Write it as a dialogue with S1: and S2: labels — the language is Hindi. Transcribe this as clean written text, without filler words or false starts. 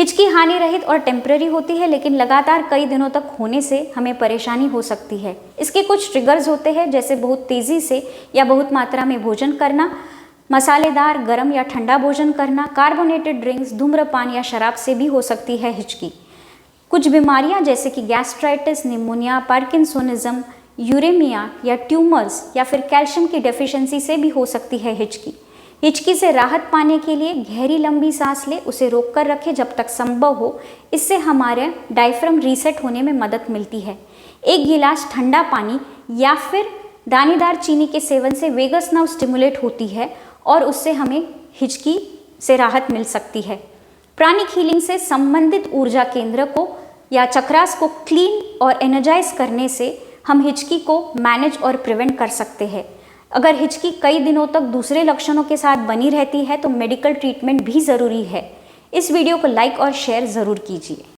S1: हिचकी हानि रहित और टेम्पररी होती है, लेकिन लगातार कई दिनों तक होने से हमें परेशानी हो सकती है। इसके कुछ ट्रिगर्स होते हैं, जैसे बहुत तेज़ी से या बहुत मात्रा में भोजन करना, मसालेदार, गर्म या ठंडा भोजन करना, कार्बोनेटेड ड्रिंक्स, धूम्रपान या शराब से भी हो सकती है हिचकी। कुछ बीमारियां जैसे कि गैस्ट्राइटिस, निमोनिया, पार्किंसोनिज्म, यूरेमिया या ट्यूमर्स या फिर कैल्शियम की डेफिशिएंसी से भी हो सकती है हिचकी। हिचकी से राहत पाने के लिए गहरी लंबी सांस ले, उसे रोक कर रखें जब तक संभव हो। इससे हमारे डायफ्राम रीसेट होने में मदद मिलती है। एक गिलास ठंडा पानी या फिर दानेदार चीनी के सेवन से वेगस नर्व स्टिमुलेट होती है और उससे हमें हिचकी से राहत मिल सकती है। प्राणिक हीलिंग से संबंधित ऊर्जा केंद्र को या चक्रास को क्लीन और एनर्जाइज करने से हम हिचकी को मैनेज और प्रिवेंट कर सकते हैं। अगर हिचकी कई दिनों तक दूसरे लक्षणों के साथ बनी रहती है तो मेडिकल ट्रीटमेंट भी ज़रूरी है। इस वीडियो को लाइक और शेयर ज़रूर कीजिए।